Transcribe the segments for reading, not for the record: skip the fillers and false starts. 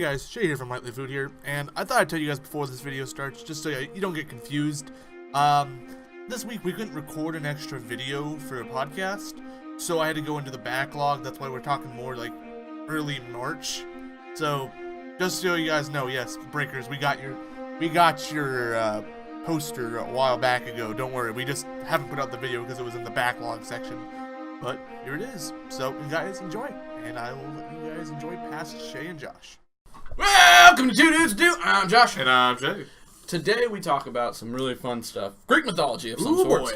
Hey guys, Shae here from Lightly Food here, and I thought I'd tell you guys before this video starts, just so you don't get confused. This week we couldn't record an extra video for a podcast, so I had to go into the backlog. That's why we're talking more like early March. So, just so you guys know, yes, Breakers, we got your poster a while back ago. Don't worry, we just haven't put out the video because it was in the backlog section. But here it is. So, you guys enjoy, and I will let you guys enjoy past Shae and Josh. Welcome to Two Dudes Do. I'm Josh. And I'm Shae. Today we talk about some really fun stuff. Greek mythology of some sort.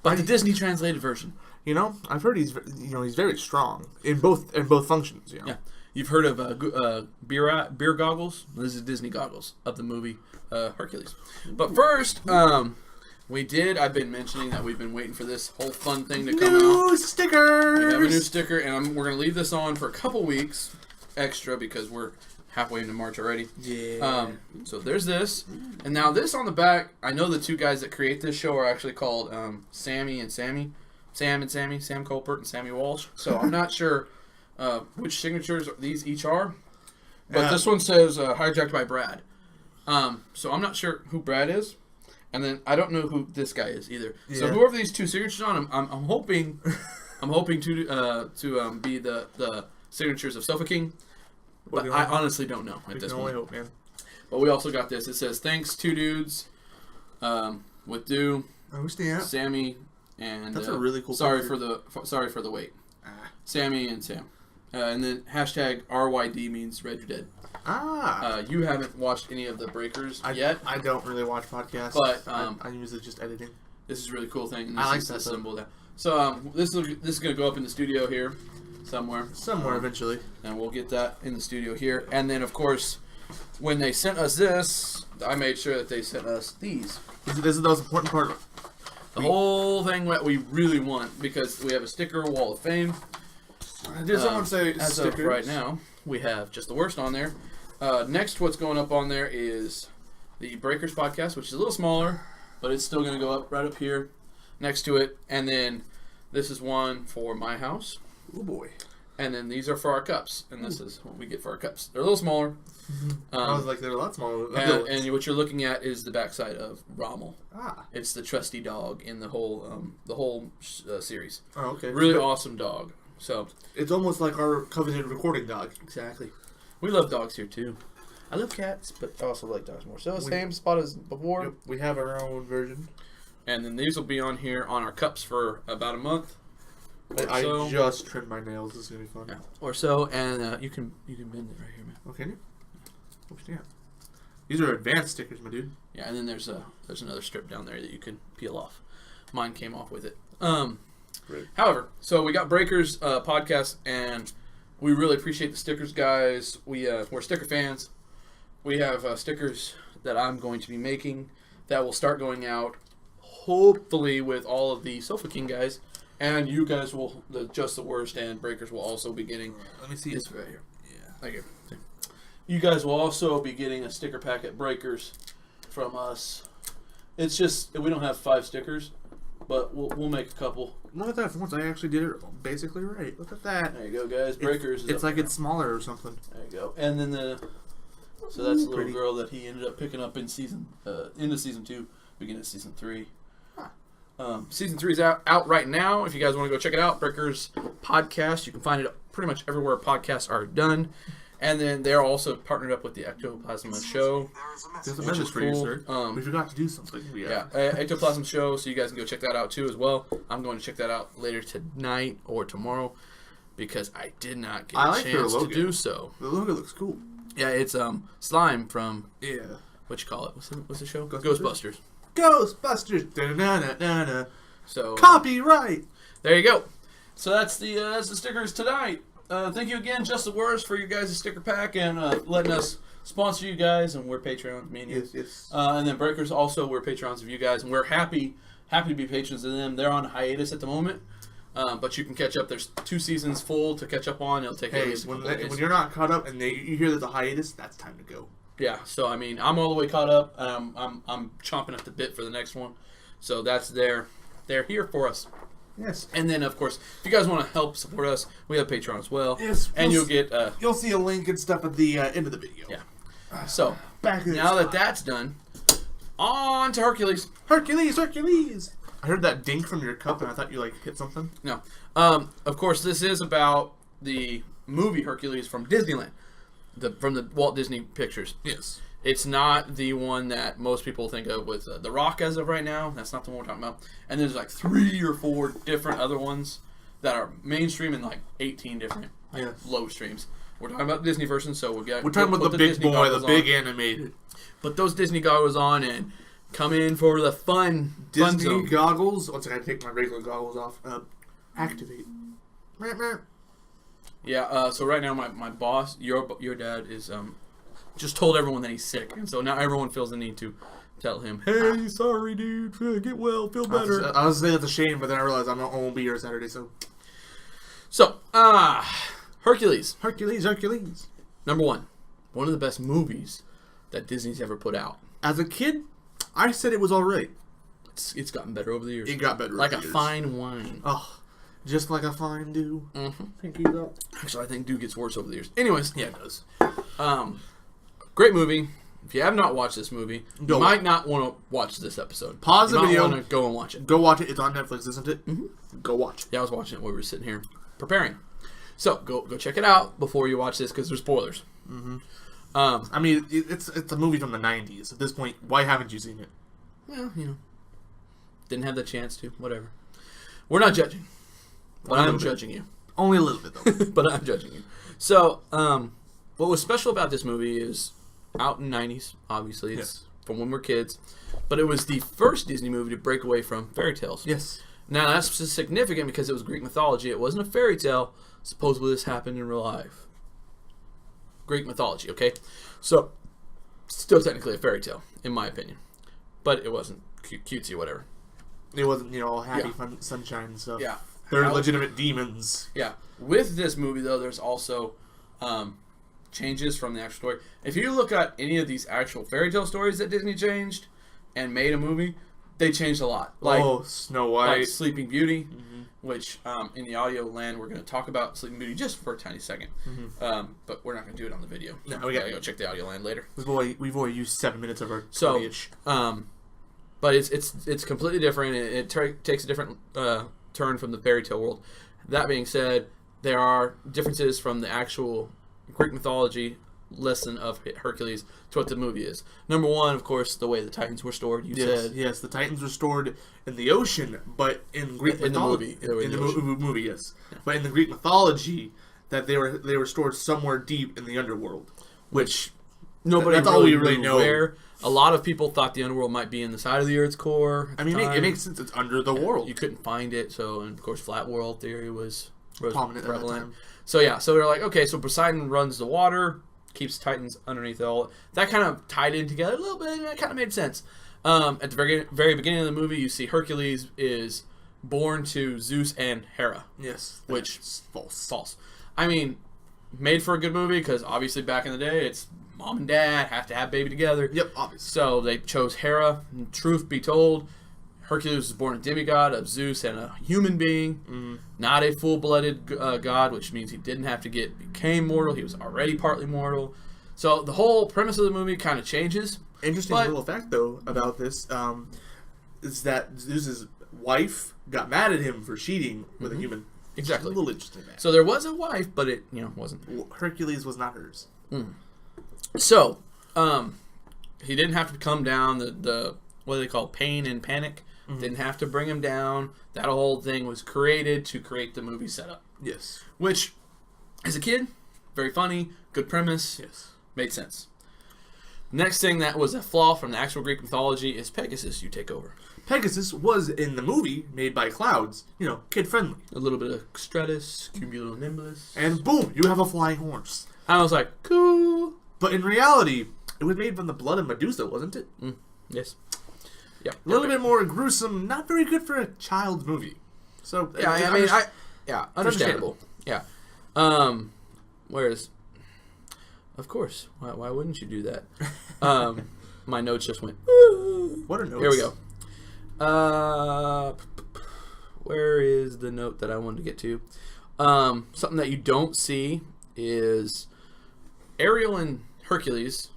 But the Disney translated version. You know, I've heard he's very strong in both functions. You know? Yeah. You've heard of beer goggles? This is Disney goggles of the movie Hercules. But first, I've been mentioning that we've been waiting for this whole fun thing to come out. New stickers! We have a new sticker, and we're going to leave this on for a couple weeks extra because we're halfway into March already. Yeah. So there's this. And now this on the back, I know the two guys that create this show are actually called Sam Colpert and Sammy Walsh. So I'm not sure which signatures these each are. But this one says hijacked by Brad. So I'm not sure who Brad is. And then I don't know who this guy is either. Yeah. So whoever these two signatures on, I'm hoping to be the signatures of Sofa King. But I honestly don't know at this point. Hope, man. But we also got this. It says, thanks, Two Dudes, with Do, Sammy, and... That's a really cool sorry for the wait. Sammy and Sam. And then hashtag RYD means Red You're Dead. You haven't watched any of the Breakers yet. I don't really watch podcasts. But I'm usually just editing. This is a really cool thing. And I like that symbol. So this is going to go up in the studio here. Somewhere eventually. And we'll get that in the studio here. And then, of course, when they sent us this, I made sure that they sent us these. This is the most important part. The whole thing that we really want, because we have a sticker, Wall of Fame. Did someone say as stickers? Of right now, we have Just the Worst on there. Next, what's going up on there is the Breakers podcast, which is a little smaller, but it's still going to go up right up here next to it. And then this is one for my house. Oh boy. And then these are for our cups. And this is what we get for our cups. They're a little smaller. I was like, they're a lot smaller. And what you're looking at is the backside of Rommel. It's the trusty dog in the whole series. Oh, okay. Really awesome dog. So it's almost like our coveted recording dog. Exactly. We love dogs here too. I love cats, but I also like dogs more. So same spot as before. Yep, we have our own version. And then these will be on here on our cups for about a month. I just trimmed my nails. This is gonna be fun. Yeah. Or so, and you can bend it right here, man. Okay. Yeah. These are advanced stickers, my dude. Yeah, and then there's another strip down there that you can peel off. Mine came off with it. Great. However, so we got Breakers podcast, and we really appreciate the stickers, guys. We're sticker fans. We have stickers that I'm going to be making that will start going out, hopefully with all of the Sofa King guys. And you guys will, Just the Worst and Breakers will also be getting... Let me see this right here. Yeah. Thank you. You guys will also be getting a sticker pack at Breakers from us. It's just, we don't have 5 stickers, but we'll make a couple. Look at that. For once, I actually did it basically right. Look at that. There you go, guys. Breakers. It's like it's smaller or something. There you go. And then so that's the little girl that he ended up picking up in into season 2, beginning of season 3. Season 3 is out right now. If you guys want to go check it out, Breakers podcast, you can find it pretty much everywhere podcasts are done. And then they're also partnered up with the Ectoplasm Show. There's a message for you, sir. We forgot to do something. Yeah, Ectoplasm Show, so you guys can go check that out too as well. I'm going to check that out later tonight or tomorrow because I did not get a chance to do so. The logo looks cool. Yeah, it's Slime from what you call it? What's the show? Ghostbusters. Ghostbusters. Da-na-na-na-na. So copyright. There you go. So that's the stickers tonight. Thank you again, Just the Worst, for your guys' sticker pack and letting us sponsor you guys. And we're Patreons, me and you. Yes. And then Breakers also, we're Patrons of you guys, and we're happy to be patrons of them. They're on hiatus at the moment, but you can catch up. There's 2 seasons full to catch up on. It'll take when you're not caught up and you hear there's a hiatus, that's time to go. Yeah. So I mean, I'm all the way caught up. I'm chomping at the bit for the next one. So that's they're here for us. Yes. And then, of course, if you guys want to help support us, we have Patreon as well. Yes. And you'll get... you'll see a link and stuff at the end of the video. Yeah. So, Back now that that's done, on to Hercules. Hercules! I heard that dink from your cup, and I thought you, like, hit something. No. Of course, this is about the movie Hercules from Disneyland. From the Walt Disney Pictures. Yes. It's not the one that most people think of with The Rock as of right now. That's not the one we're talking about. And there's like 3 or 4 different other ones that are mainstream and like 18 different low streams. We're talking about the Disney version, so we're talking about the big Disney boy, the goggles big on. animated. Put those Disney goggles on and come in for the fun Disney zone. goggles. Once I take my regular goggles off, activate. Yeah. So right now, my boss, your dad, is just told everyone that he's sick, and so now everyone feels the need to tell him, "Hey, sorry, dude. Get well. Feel better." I was saying it's a shame, but then I realized I won't be here Saturday. So, Hercules. Number 1, one of the best movies that Disney's ever put out. As a kid, I said it was alright. It's gotten better over the years. It got better, like over a the years. fine wine. Oh, just like a fine dew. Mm-hmm. Actually, I think dew gets worse over the years. Anyways, Yeah, it does. Great movie. If you have not watched this movie, you might not want to watch this episode. Pause the video. You might want to go and watch it. Go watch it. It's on Netflix, isn't it? Mm-hmm. Go watch it. Yeah, I was watching it while we were sitting here preparing. So go check it out before you watch this because there's spoilers. Mm-hmm. I mean, it's a movie from the 90s. At this point, why haven't you seen it? Well, didn't have the chance to. Whatever. We're not judging. But I'm judging you. Only a little bit, though. But I'm judging you. So, what was special about this movie is out in the 90s, obviously. It's from when we're kids. But it was the first Disney movie to break away from fairy tales. Yes. Now, that's significant because it was Greek mythology. It wasn't a fairy tale. Supposedly, this happened in real life. Greek mythology, okay? So, still technically a fairy tale, in my opinion. But it wasn't cutesy or whatever. It wasn't, all happy, fun, sunshine and stuff. Yeah. They're legitimate demons. Yeah. With this movie, though, there's also changes from the actual story. If you look at any of these actual fairy tale stories that Disney changed and made a movie, they changed a lot. Like, Snow White. Like Sleeping Beauty, which in the audio land, we're going to talk about Sleeping Beauty just for a tiny second. But we're not going to do it on the video. No, we got to go check the audio land later. We've already used 7 minutes of our 20-ish. But it's completely different. It takes a different turn from the fairy tale world. That being said, there are differences from the actual Greek mythology lesson of Hercules to what the movie is. Number 1, of course, the way the Titans were stored. You said yes, the Titans were stored in the ocean, but in Greek mythology, in the movie, yes. Yeah. But in the Greek mythology, that they were stored somewhere deep in the underworld, which nobody that's really all we really know. Where. A lot of people thought the underworld might be in the side of the Earth's core. I mean, it makes sense. It's under the world. You couldn't find it, so and of course, flat world theory was prominent prevalent. at that time. So they're like, okay, so Poseidon runs the water, keeps Titans underneath it all. That kind of tied in together a little bit, and that kind of made sense. At the very beginning of the movie, you see Hercules is born to Zeus and Hera. Yes, which is false. False. I mean, made for a good movie because obviously back in the day, it's mom and dad have to have baby together. Yep, obviously. So they chose Hera. And truth be told, Hercules was born a demigod of Zeus and a human being, not a full-blooded god, which means he didn't have to became mortal. He was already partly mortal. So the whole premise of the movie kind of changes. Interesting little fact, though, about this is that Zeus's wife got mad at him for cheating with a human. Exactly. A little interesting. So there was a wife, but it wasn't. Hercules was not hers. So, he didn't have to come down the what do they call pain and panic. Didn't have to bring him down. That whole thing was created to create the movie setup. Yes. Which, as a kid, very funny, good premise. Yes. Made sense. Next thing that was a flaw from the actual Greek mythology is Pegasus. You take over. Pegasus was in the movie made by clouds. Kid friendly. A little bit of Stratus, Cumulonimbus. And boom, you have a flying horse. I was like, cool. But in reality, it was made from the blood of Medusa, wasn't it? Yes. Yeah. A little bit more gruesome, not very good for a child's movie. So yeah, understandable. Yeah. Whereas, of course, why wouldn't you do that? My notes just went. What are notes? Here we go. Where is is the note that I wanted to get to. Something that you don't see is Ariel and Hercules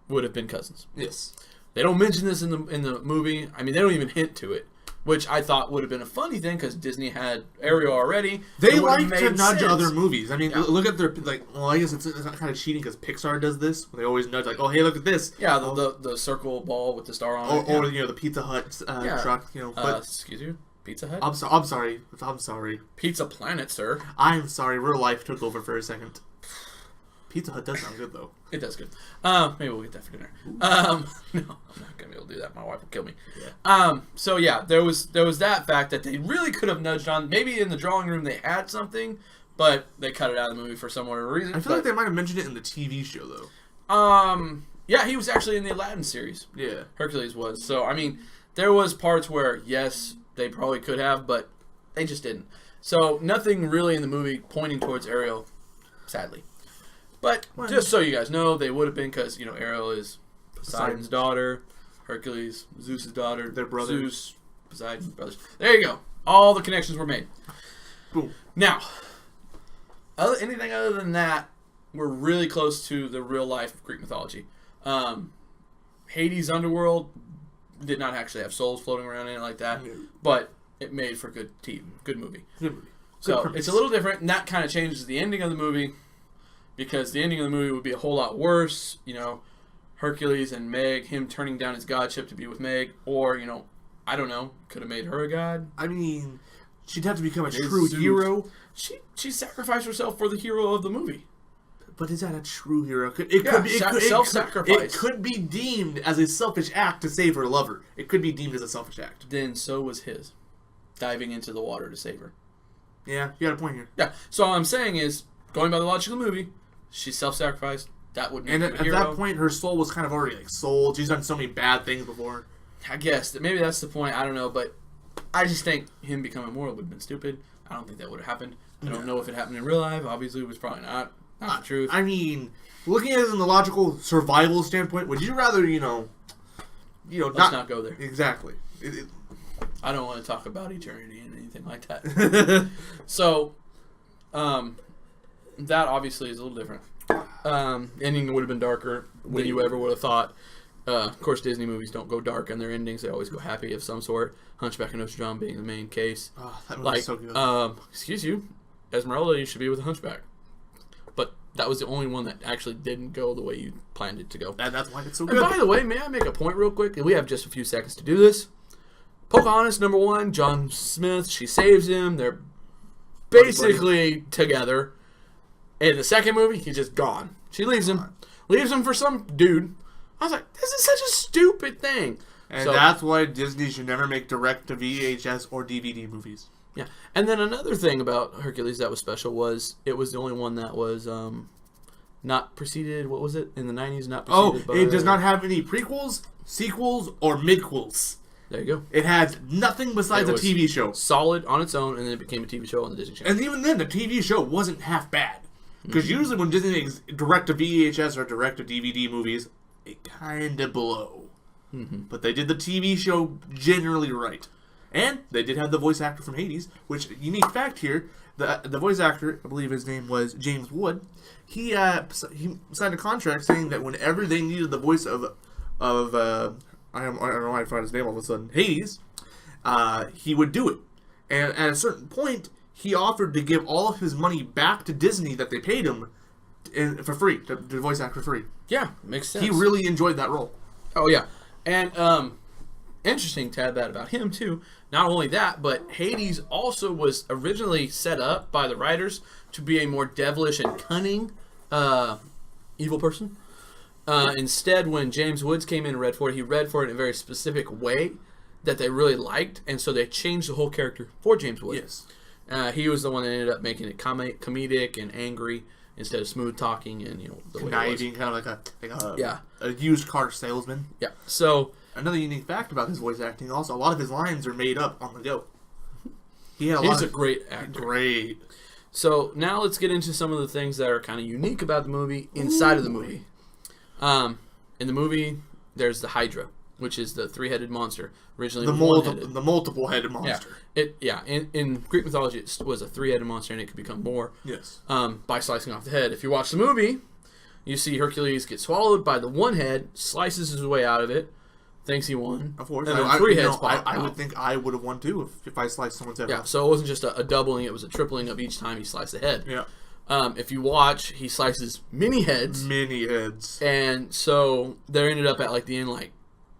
would have been cousins. Yes. They don't mention this in the movie. I mean, they don't even hint to it, which I thought would have been a funny thing because Disney had Ariel already. They like to nudge sense. other movies. I mean, look at their well, I guess it's not kind of cheating because Pixar does this. They always nudge like, oh, hey, look at this. Yeah, the circle ball with the star on it. Or the Pizza Hut truck. But excuse you, Pizza Hut. I'm sorry. Pizza Planet, sir. I'm sorry. Real life took over for a second. Pizza Hut does sound good though. It does good. Maybe we'll get that for dinner. No, I'm not gonna be able to do that. My wife will kill me. Yeah. So yeah, there was that fact that they really could have nudged on. Maybe in the drawing room they had something, but they cut it out of the movie for some whatever reason. I feel like they might have mentioned it in the TV show though. Yeah, he was actually in the Aladdin series. Yeah. Hercules was. So I mean, there was parts where yes, they probably could have, but they just didn't. So nothing really in the movie pointing towards Ariel, sadly. But just so you guys know, they would have been because, Ariel is Poseidon's daughter, Hercules, Zeus's daughter. Their brothers. Zeus, Poseidon, brothers. There you go. All the connections were made. Boom. Now, anything other than that, we're really close to the real life Greek mythology. Hades' underworld did not actually have souls floating around in it like that, but it made for good movie. Good movie. So it's a little different, and that kind of changes the ending of the movie. Because the ending of the movie would be a whole lot worse, Hercules and Meg, him turning down his godship to be with Meg, or, I don't know, could have made her a god. I mean, she'd have to become a true hero. She sacrificed herself for the hero of the movie. But is that a true hero? Self-sacrifice. It could be deemed as a selfish act to save her lover. It could be deemed as a selfish act. Then so was his, diving into the water to save her. Yeah, you got a point here. Yeah, so all I'm saying is, going by the logic of the movie, she's self-sacrificed. That would make her a hero. And at that point, her soul was kind of already sold. She's done so many bad things before. I guess maybe that's the point. I don't know, but I just think him becoming immortal would have been stupid. I don't think that would have happened. I don't know if it happened in real life. Obviously, it was probably not the truth. I mean, looking at it in the logical survival standpoint, would you rather let's not go there. Exactly. I don't want to talk about eternity and anything like that. So, that obviously is a little different. Ending would have been darker than you ever would have thought. Of course, Disney movies don't go dark in their endings. They always go happy of some sort. Hunchback of Notre Dame being the main case. Oh, that movie's so good. Excuse you, Esmeralda, you should be with a hunchback. But that was the only one that actually didn't go the way you planned it to go. And that's why it's so good. And by the way, may I make a point real quick? We have just a few seconds to do this. Pocahontas, number one, John Smith, she saves him. They're basically together. In the second movie, he's just gone. She leaves him. Leaves him for some dude. I was like, this is such a stupid thing. And that's why Disney should never make direct-to-VHS or DVD movies. Yeah. And then another thing about Hercules that was special was it was the only one that was not preceded, what was it, in the 90s? Not preceded by... it does not have any prequels, sequels, or midquels. There you go. It has nothing besides a TV show. Solid on its own, and then it became a TV show on the Disney Channel. And even then, the TV show wasn't half bad. Because usually when Disney makes direct-to-VHS or direct-to-DVD movies, it kind of blow. But they did the TV show generally right. And they did have the voice actor from Hades, which, unique fact here, the voice actor, I believe his name was James Wood, he signed a contract saying that whenever they needed the voice of I don't know why I found his name all of a sudden, Hades, he would do it. And at a certain point, he offered to give all of his money back to Disney that they paid him for free, to voice act for free. Yeah, makes sense. He really enjoyed that role. Oh, yeah. And interesting to add that about him, too. Not only that, but Hades also was originally set up by the writers to be a more devilish and cunning evil person. Instead, when James Woods came in and read for it, he read for it in a very specific way that they really liked, and so they changed the whole character for James Woods. Yes. He was the one that ended up making it comedic and angry instead of smooth talking and the conniving, kind of like a used car salesman. Yeah. So another unique fact about his voice acting, also a lot of his lines are made up on the go. He's a great actor. Great. So now let's get into some of the things that are kind of unique about the movie inside of the movie. In the movie, there's the Hydra. which is the three-headed monster. Originally, the multiple-headed monster. In Greek mythology, it was a three-headed monster, and it could become more. Yes. By slicing off the head. If you watch the movie, you see Hercules get swallowed by the one head, slices his way out of it, thinks he won. Of course. And then three heads pop I out. would think I would have won too if I sliced someone's head off. So it wasn't just a doubling; it was a tripling of each time he sliced the head. Yeah. If you watch, he slices many heads. Many heads. And so they ended up at like the end, like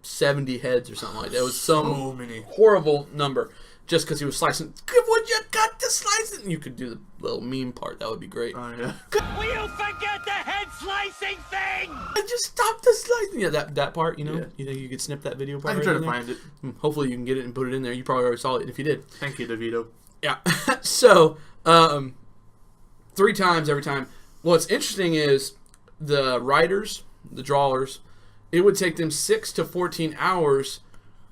70 heads or something like that. It was some many. horrible number just because he was slicing. Would you cut the slicing? You could do the little meme part. That would be great. Oh, yeah. Will you forget the head slicing thing? Just stop the slicing. Yeah, that part, you know? Yeah. You think you could snip that video part? I can try to find it. Hopefully you can get it and put it in there. You probably already saw it if you did. Thank you, DeVito. Yeah. So, 3 times every time. What's interesting is the writers, the drawers, it would take them 6 to 14 hours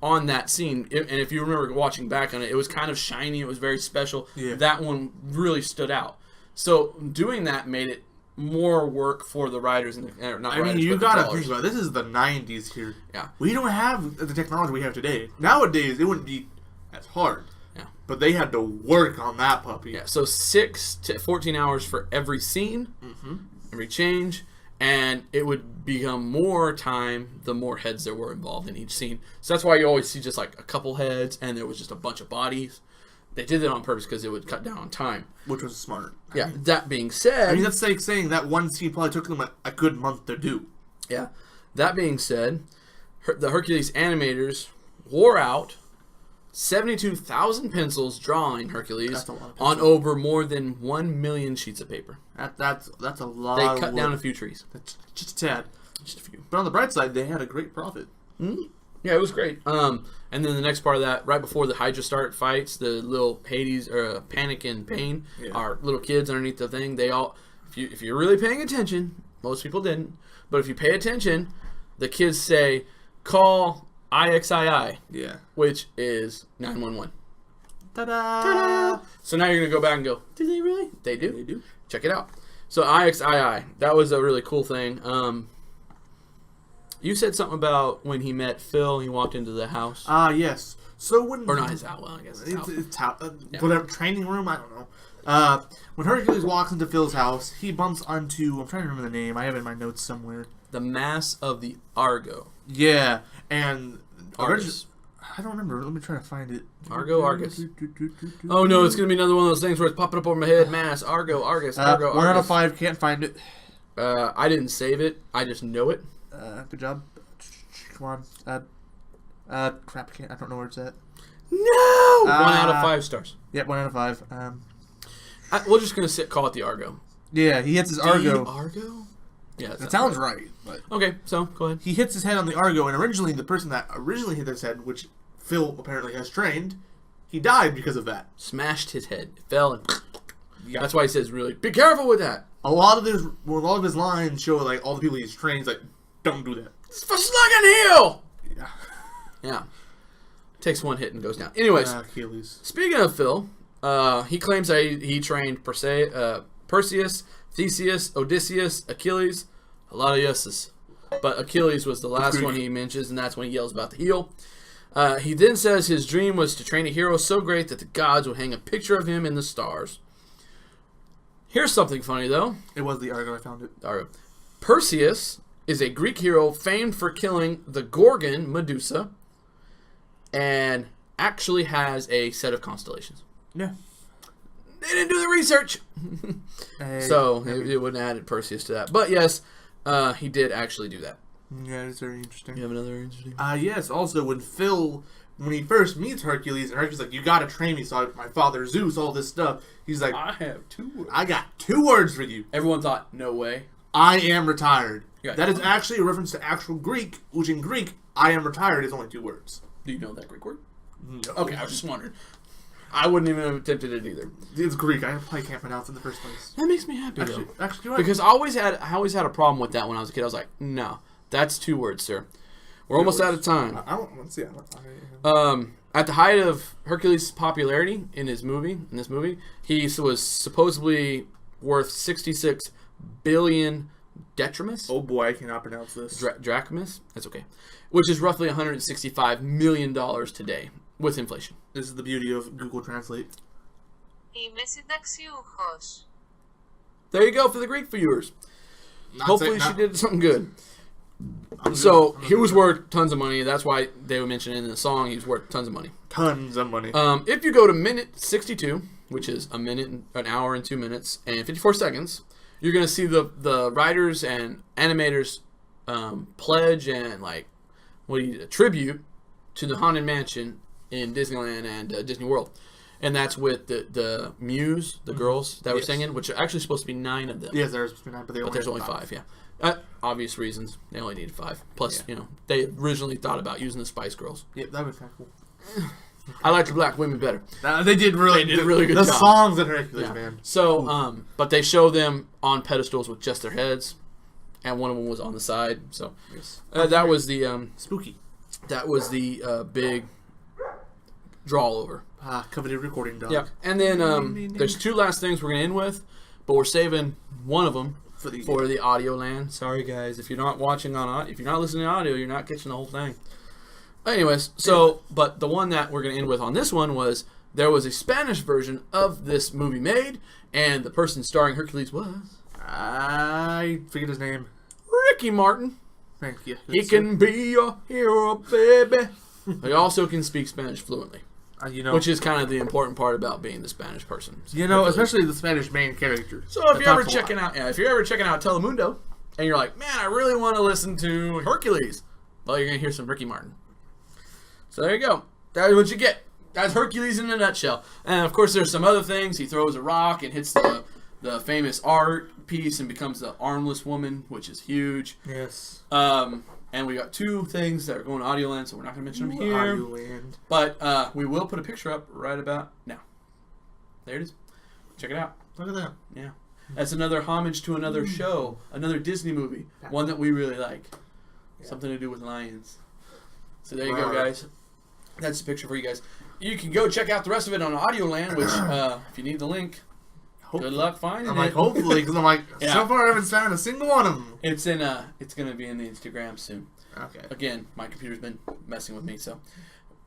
on that scene. And if you remember watching back on it, it was kind of shiny. It was very special. Yeah. That one really stood out. So doing that made it more work for the writers and you gotta think about it. This is the 90s here. Yeah. We don't have the technology we have today. Nowadays, it wouldn't be as hard. Yeah. But they had to work on that puppy. Yeah. So 6 to 14 hours for every scene, every change. And it would become more time the more heads there were involved in each scene. So that's why you always see just like a couple heads and there was just a bunch of bodies. They did that on purpose because it would cut down on time. Which was smart. Yeah, that being said... I mean, that's like saying that one scene probably took them a good month to do. Yeah. That being said, the Hercules animators wore out 72,000 pencils drawing Hercules on over more than 1 million sheets of paper. That's a lot. They cut down a few trees. That's just a tad. Just a few. But on the bright side, they had a great profit. Mm-hmm. Yeah, it was great. And then the next part of that, right before the Hydra start fights, the little Hades or Panic and Pain, our little kids underneath the thing, they all, if you're really paying attention, most people didn't, but if you pay attention, the kids say, call IXII, which is 911. Ta-da! Ta-da! So now you're going to go back and go, did they really? They do. They do. Check it out. So IXII, that was a really cool thing. You said something about when he met Phil, he walked into the house. Yes. So when... Or not his house, well, I guess it's house. Whatever, training room, I don't know. When Hercules walks into Phil's house, he bumps onto... I'm trying to remember the name. I have it in my notes somewhere. The Mass of the Argo. Yeah, and... Argus. I don't remember. Let me try to find it. Argus. Oh no, it's going to be another one of those things where it's popping up over my head. Mass, Argo, Argus, Argo, 1 out of 5, can't find it. I didn't save it. I just know it. Good job. Come on. Crap, I don't know where it's at. No! 1 out of 5 stars. Yeah, 1 out of 5. We're just going to call it the Argo. Yeah, he hits his Argo. The Argo? Yeah, that sounds right. But okay, so go ahead. He hits his head on the Argo, and originally the person that originally hit his head, which Phil apparently has trained, he died because of that. Smashed his head. It fell and... Yeah. That's why he says, really, be careful with that. A lot of his lines show, like, all the people he's trained, like, don't do that. It's for slug and heel! Yeah. Yeah. Takes 1 hit and goes down. Anyways, Hercules. Speaking of Phil, he claims that he trained Perseus, Theseus, Odysseus, Achilles. A lot of yeses. But Achilles was the last one he mentions, and that's when he yells about the heel. He then says his dream was to train a hero so great that the gods would hang a picture of him in the stars. Here's something funny, though. It was the Argo. I found it. Argo. Perseus is a Greek hero famed for killing the Gorgon, Medusa, and actually has a set of constellations. Yeah. They didn't do the research. So it wouldn't have added Perseus to that. But yes, he did actually do that. Yeah, it's very interesting. You have another interesting? Yes, also when he first meets Hercules, and Hercules is like, you gotta train me, so my father Zeus, all this stuff. He's like, I have 2 words. I got 2 words for you. Everyone thought, no way. I am retired. Yeah, that is actually a reference to actual Greek, which in Greek, I am retired is only 2 words. Do you know that Greek word? No. Okay, I was just wondering. I wouldn't even have attempted it either. It's Greek. I probably can't pronounce it in the first place. That makes me happy, Actually, you're right. Because I always had a problem with that when I was a kid. I was like, no, that's 2 words, sir. We're almost out of time. I don't want to see it. At the height of Hercules' popularity in this movie, he was supposedly worth $66 billion Detrimus. Oh boy, I cannot pronounce this. Drachmas. That's okay. Which is roughly $165 million today with inflation. This is the beauty of Google Translate. Είμαι συνταξιούχος. There you go for the Greek viewers. Hopefully she did something good. He was worth tons of money. That's why they were mentioning in the song he was worth tons of money. Tons of money. If you go to minute 62, which is an hour and 2 minutes and 54 seconds, you're going to see the writers and animators pledge and a tribute to the Haunted Mansion in Disneyland and Disney World. And that's with the Muse, the girls that were singing, which are actually supposed to be 9 of them. Yes, there's supposed to be 9, but there's only 5, yeah. Obvious reasons. They only needed 5. Plus, they originally thought about using the Spice Girls. Yeah, that was kind of cool. I like the black women better. They did really good the job. Songs in Hercules, man. So, but they show them on pedestals with just their heads, and one of them was on the side. So, that was the spooky. That was the big draw over. Coveted recording dog. Yeah, and then there's 2 last things we're gonna end with, but we're saving one of them for the audio land. Sorry guys, if you're not watching if you're not listening to audio, you're not catching the whole thing. Anyways, but the one that we're gonna end with on this one was there was a Spanish version of this movie made, and the person starring Hercules was I forget his name. Ricky Martin. Thank you. He can be your hero, baby. He also can speak Spanish fluently. Which is kind of the important part about being the Spanish person. Especially the Spanish main character. So if you're ever checking out Telemundo, and you're like, man, I really want to listen to Hercules, well, you're gonna hear some Ricky Martin. So there you go. That's what you get. That's Hercules in a nutshell. And of course, there's some other things. He throws a rock and hits the famous art piece and becomes the armless woman, which is huge. Yes. And we got 2 things that are going to Audioland, so we're not going to mention them here. Audioland. But we will put a picture up right about now. There it is. Check it out. Look at that. Yeah. That's another homage to another show, another Disney movie, one that we really like. Yeah. Something to do with lions. So there you go, guys. That's the picture for you guys. You can go check out the rest of it on Audioland, which, if you need the link, good luck finding it. Hopefully, because so far I haven't found a single one of them. It's going to be in the Instagram soon. Okay. Again, my computer's been messing with me, so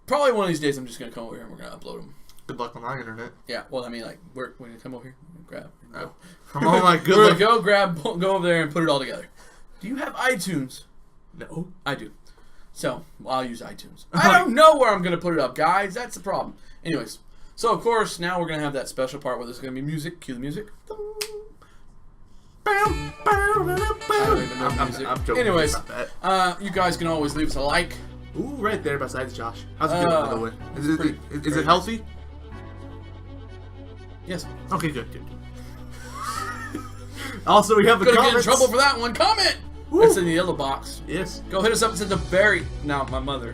probably one of these days I'm just going to come over here and we're going to upload them. Good luck on my internet. Yeah, well, I mean, we're going to come over here and grab. Oh my goodness. We're going to go over there and put it all together. Do you have iTunes? No. I do. So, I'll use iTunes. I don't know where I'm going to put it up, guys. That's the problem. Anyways. So, of course, now we're going to have that special part where there's going to be music. Cue the music. I'm joking. Anyways, you guys can always leave us a like. Ooh, right there besides Josh. How's it doing, by the way? Is it healthy? Yes. Okay, good. Also, we have the comments. Gonna get in trouble for that one. Comment! Woo. It's in the yellow box. Yes. Go hit us up. It's the very... Now, my mother...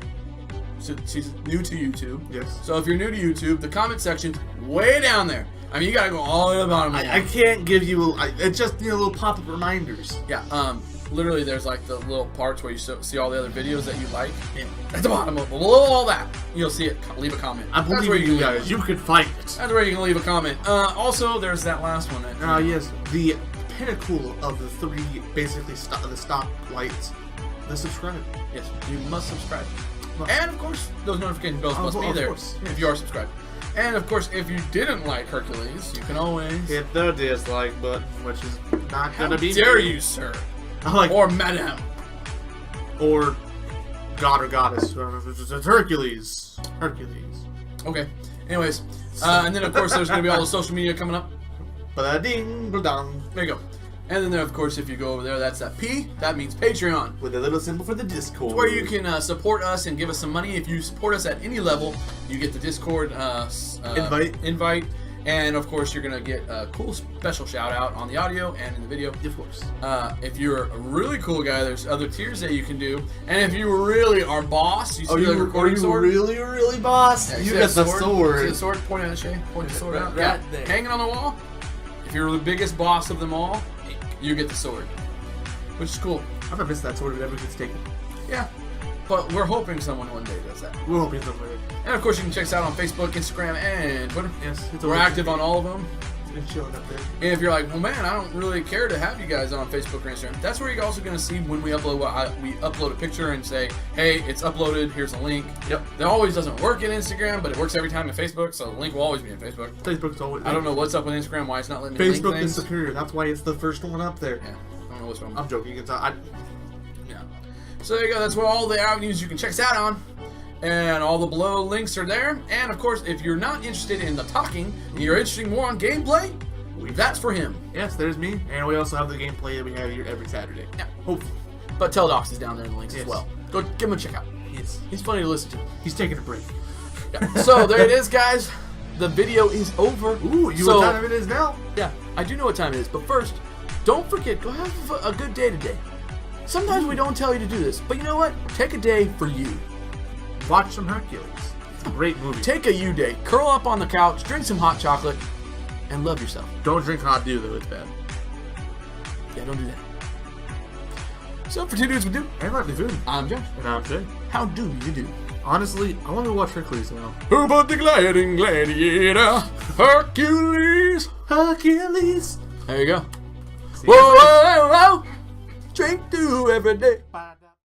She's new to YouTube. Yes. So if you're new to YouTube, the comment section's way down there. I mean, you gotta go all the way to the bottom. I can't give you... It's just little pop-up reminders. Yeah, literally there's like the little parts where you see all the other videos that you like. Yeah. At the bottom, below all that, you'll see it. Leave a comment. I believe you guys. You can find it. That's where you can leave a comment. Also, there's that last one. Yes. The pinnacle of the 3, basically, the stop lights. The subscribe. Yes, you must subscribe. And, of course, those notification bells must be there if you are subscribed. And, of course, if you didn't like Hercules, you can always... hit the dislike button, which is not going to be... How dare you, sir? Or madam. Or god or goddess. It's Hercules. Okay. Anyways. And then, of course, there's going to be all the social media coming up. Ba-da-ding, ba-dong. There you go. And then, of course, if you go over there, that's that P. That means Patreon. With a little symbol for the Discord. It's where you can support us and give us some money. If you support us at any level, you get the Discord invite. And, of course, you're going to get a cool special shout-out on the audio and in the video. Of course. If you're a really cool guy, there's other tiers that you can do. And if you really are boss, you see the recording sword? really boss? Yeah, you got the sword. See the sword? Point at Shae. Point the sword out. Right there. Hanging on the wall. If you're the biggest boss of them all, you get the sword, which is cool. I'm gonna miss that sword if it ever gets taken. Yeah, but we're hoping someone one day does that. We're hoping someone. And of course, you can check us out on Facebook, Instagram, and Twitter. Yes, we're active on all of them. been showing up there. And if you're like, well, man, I don't really care to have you guys on Facebook or Instagram, that's where you're also going to see when we upload we upload a picture and say, hey, it's uploaded, here's a link. Yep. That always doesn't work in Instagram, but it works every time in Facebook, so the link will always be in Facebook. Facebook's always. I don't know what's up with Instagram, why it's not letting me link Facebook things. is superior. That's why it's the first one up there. Yeah, I don't know what's wrong. I'm joking. It's Yeah. So there you go. That's where all the avenues you can check us out on. And all the below links are there. And of course, if you're not interested in the talking and you're interested more on gameplay, that's for him. Yes, there's me. And we also have the gameplay that we have here every Saturday. Yeah. Hopefully. But Teledox is down there in the links Yes. as well. Go give him a check out. Yes. He's funny to listen to. He's taking a break. Yeah. So there it is, guys. The video is over. Ooh, you know what time it is now? Yeah, I do know what time it is. But first, don't forget, go have a good day today. Sometimes we don't tell you to do this, but you know what? Take a day for you. Watch some Hercules. It's a great movie. Take a you day. Curl up on the couch, drink some hot chocolate, and love yourself. Don't drink hot dew though, it's bad. Yeah, don't do that. So for Two Dudes with Do, And Lively Food. I'm Josh. And I'm Shae. How do you do? Honestly, I want to watch Hercules now. Who but the gliding gladiator, Hercules? Hercules. There you go. See Whoa, you. whoa, whoa, whoa. Drink dew every day. Bye.